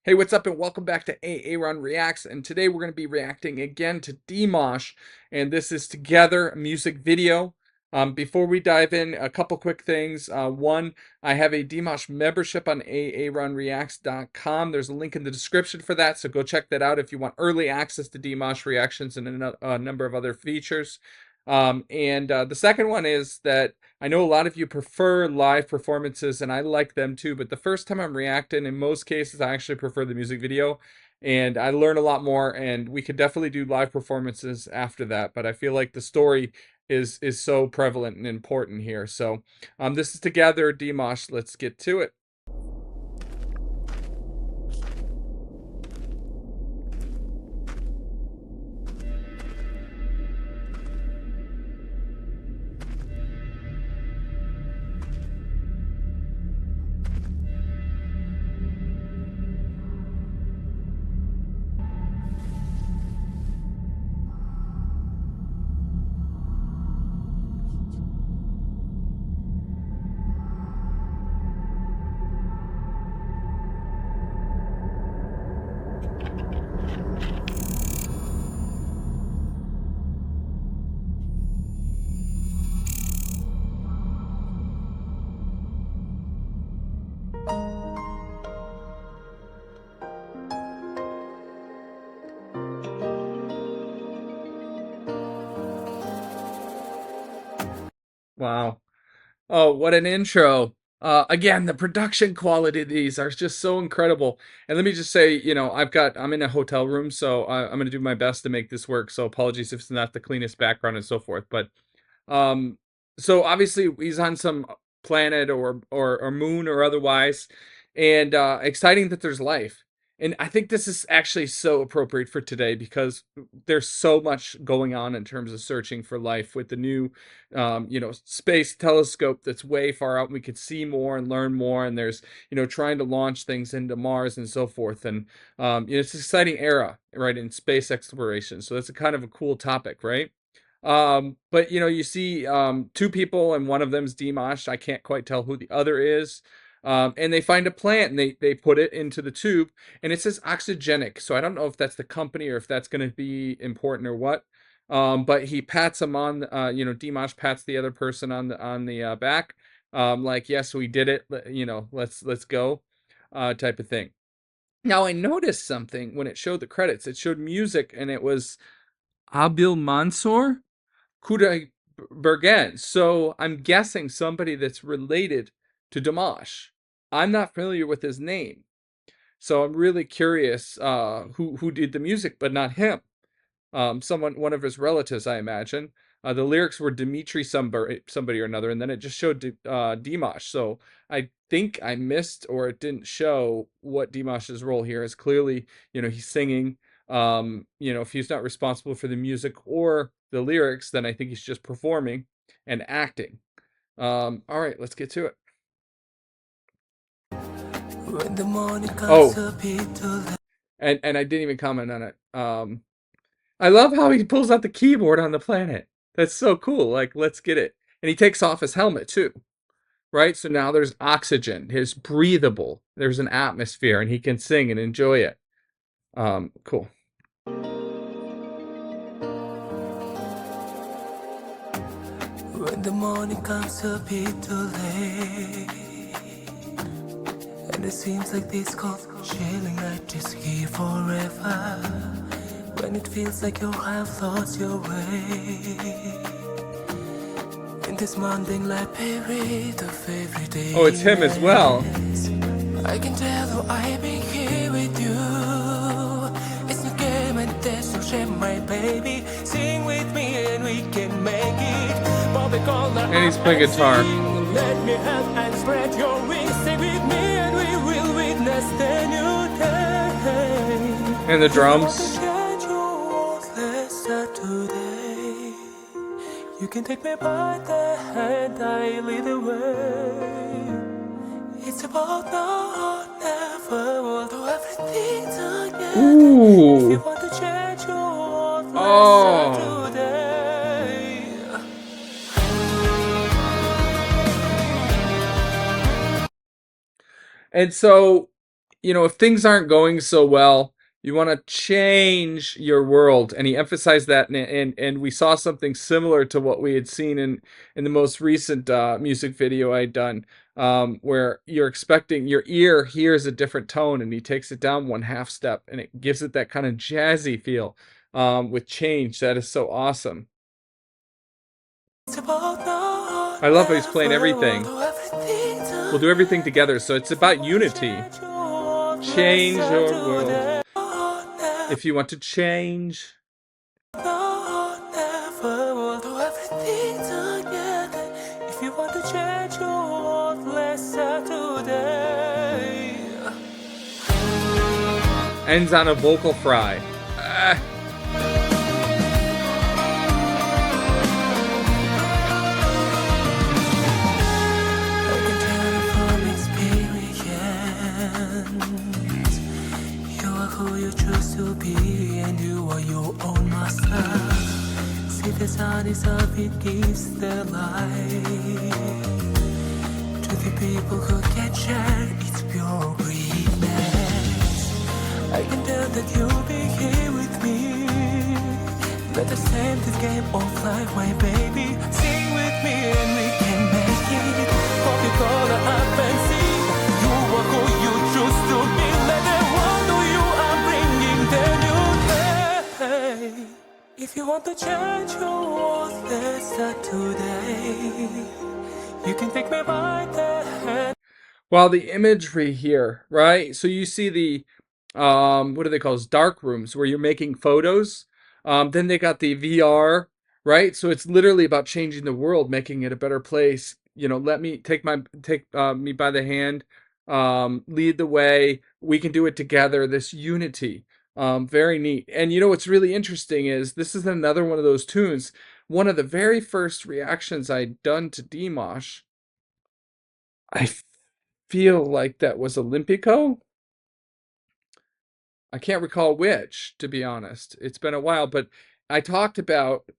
Hey, what's up, and welcome back to A-Aron Reacts. And today we're going to be reacting again to Dimash, and this is Together, a music video. Before we dive in, a couple quick things. One, I have a Dimash membership on aaronreacts.com. There's a link in the description for that, so go check that out if you want early access to Dimash reactions and a number of other features. The second one is that I know a lot of you prefer live performances, and I like them too, but the first time I'm reacting, in most cases, I actually prefer the music video, and I learn a lot more, and we could definitely do live performances after that, but I feel like the story is so prevalent and important here. So this is Together, Dimash. Let's get to it. Wow. Oh, what an intro. Again, the production quality of these are just so incredible. And let me just say, I'm in a hotel room, so I'm going to do my best to make this work. So apologies if it's not the cleanest background and so forth. But um, so obviously he's on some planet or moon or otherwise, and exciting that there's life. And I think this is actually so appropriate for today because there's so much going on in terms of searching for life with the new, space telescope that's way far out. And we could see more and learn more. And there's, trying to launch things into Mars and so forth. And it's an exciting era, right, in space exploration. So that's a kind of a cool topic, right? But you see two people, and one of them's Dimash. I can't quite tell who the other is. And they find a plant and they put it into the tube, and it says oxygenic. So I don't know if that's the company or if that's going to be important or what. But he pats him on, Dimash pats the other person on the back, like, yes, we did it. Let's go, type of thing. Now I noticed something when it showed the credits. It showed music, and it was Abil Mansour Kuday Bergen. So I'm guessing somebody that's related to Dimash. I'm not familiar with his name, so I'm really curious who did the music, but not him. One of his relatives, I imagine. The lyrics were Dimitri somebody or another, and then it just showed Dimash. So I think I missed, or it didn't show what Dimash's role here is. Clearly, he's singing. If he's not responsible for the music or the lyrics, then I think he's just performing and acting. All right, let's get to it. When the morning comes and I didn't even comment on it. I love how he pulls out the keyboard on the planet. That's so cool. Like, let's get it. And he takes off his helmet too, right? So now there's oxygen. His breathable. There's an atmosphere, and he can sing and enjoy it. Cool. When the morning comes a bit too late, and it seems like this cold chilling night is here forever. When it feels like you have lost your way in this mundane life period of every day. Oh, it's him as well. I can tell you I've been here with you. It's no game and there's no shame, my baby. Sing with me and we can make it. And he's playing guitar. Let me help and spread your wings. Stay with me and we will witness the new day. And the drums. Today, you can take me by the hand, I lead the way. It's about now or never. We'll do everything together. Ooh. If you want to change your world, let's start today. And so if things aren't going so well, you want to change your world. And he emphasized that, and we saw something similar to what we had seen in the most recent music video I'd done, where you're expecting your ear hears a different tone, and he takes it down one half step, and it gives it that kind of jazzy feel with change. That is so awesome. I love how he's playing everything. We'll do everything together. So it's about unity. Change your world. If you want to change. If you want to change your world, let's start today. Ends on a vocal fry. To be, and you are your own master. See the sun is up, it gives the light to the people who can share its pure greatness. I can tell that you'll be here with me. Let us end this game of life, my baby. Sing with me and we can make it. Hope you call up and see. You are who you choose to be. Let them wonder you are bringing the new day. If you want to change your world, let's start today. You can take me by the hand. Well, the imagery here, right? So you see the what do they call those? Dark rooms where you're making photos. Then they got the VR, right? So it's literally about changing the world, making it a better place. Let me take me by the hand, lead the way. We can do it together. This unity, very neat. And what's really interesting is this is another one of those tunes. One of the very first reactions I'd done to Dimash, I feel like that was Olympico. I can't recall which, to be honest. It's been a while, but I talked about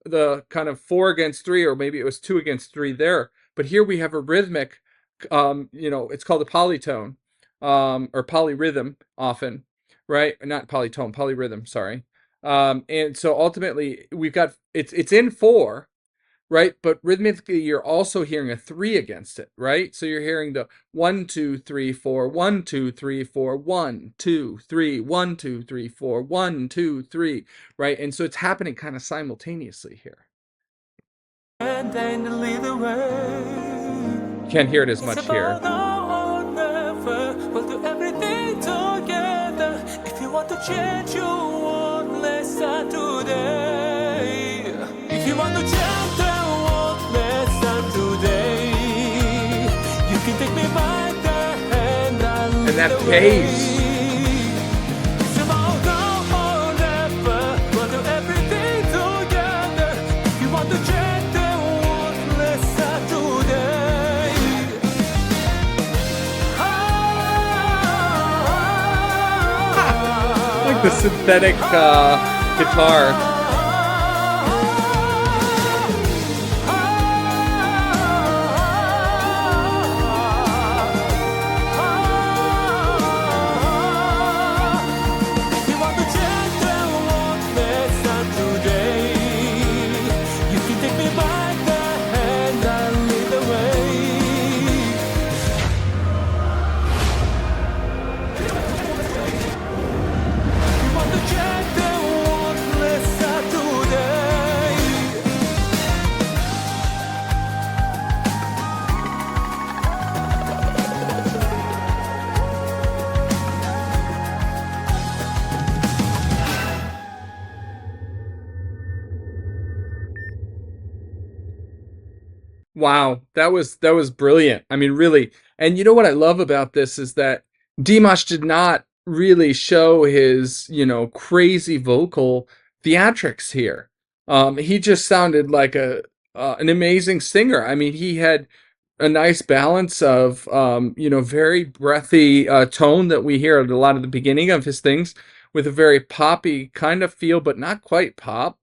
the kind of 4 against 3, or maybe it was 2 against 3 there. But here we have a rhythmic, it's called a polytone, or polyrhythm often, right? Not polytone, polyrhythm, sorry. And so ultimately we've got, it's in 4, right? But rhythmically, you're also hearing a 3 against it, right? So you're hearing the 1, 2, 3, 4, 1, 2, 3, 4, 1, 2, 3, 1, 2, 3, 4, 1, 2, 3, right? And so it's happening kind of simultaneously here. Can't hear it as much here. We'll do everything together. If you want to change your world, let's start today. If you want to change the world, let's start today. You can take me by the hand and that pace. It's about now or never. We'll do everything together. If you want to change the world, let's start today. Like the synthetic guitar. Wow, that was brilliant. I mean, really. And you know what I love about this is that Dimash did not really show his, crazy vocal theatrics here. He just sounded like an amazing singer. I mean, he had a nice balance of, very breathy tone that we hear at a lot of the beginning of his things, with a very poppy kind of feel, but not quite pop.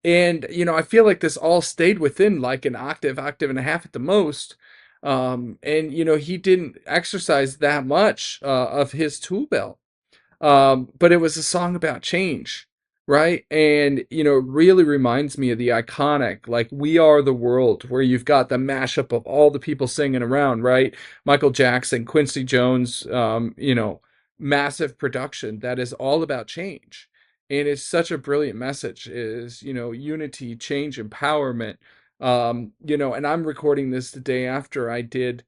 And, I feel like this all stayed within like an octave, octave and a half at the most. And he didn't exercise that much of his tool belt. But it was a song about change, right? And it really reminds me of the iconic, like "We Are the World," where you've got the mashup of all the people singing around, right? Michael Jackson, Quincy Jones, massive production that is all about change. And it's such a brilliant message, is unity, change, empowerment. And I'm recording this the day after I did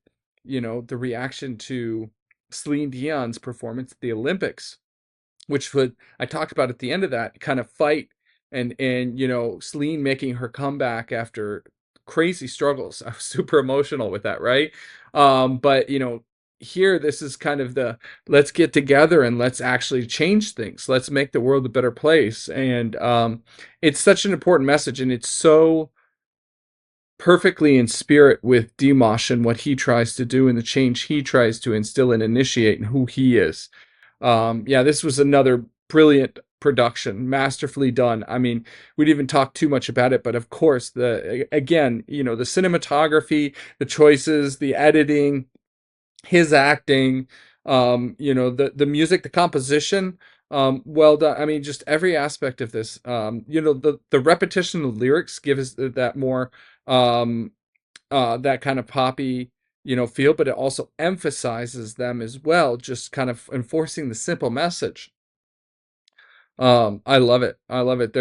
the reaction to Celine Dion's performance at the Olympics, which would I talked about at the end of that kind of fight, and Celine making her comeback after crazy struggles. I was super emotional with that, right? But here, this is kind of the, let's get together and let's actually change things. Let's make the world a better place. And it's such an important message, and it's so perfectly in spirit with Dimash and what he tries to do and the change he tries to instill and initiate and who he is. Yeah, this was another brilliant production, masterfully done. I mean, we didn't even talk too much about it, but of course, the cinematography, the choices, the editing, his acting, the music, the composition, well done. I mean, just every aspect of this. The repetition of the lyrics gives that more um that kind of poppy feel, but it also emphasizes them as well, just kind of enforcing the simple message. I love it. I love it.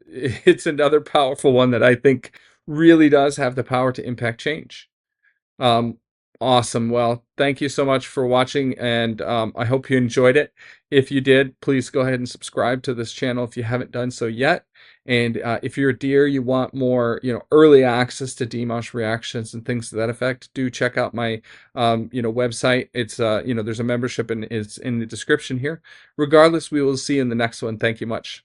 It's another powerful one that I think really does have the power to impact change. Um, awesome. Well, thank you so much for watching, and I hope you enjoyed it. If you did, please go ahead and subscribe to this channel if you haven't done so yet. And if you're a dear, you want more, early access to Dimash reactions and things to that effect, do check out my, website. It's, there's a membership, and it's in the description here. Regardless, we will see you in the next one. Thank you much.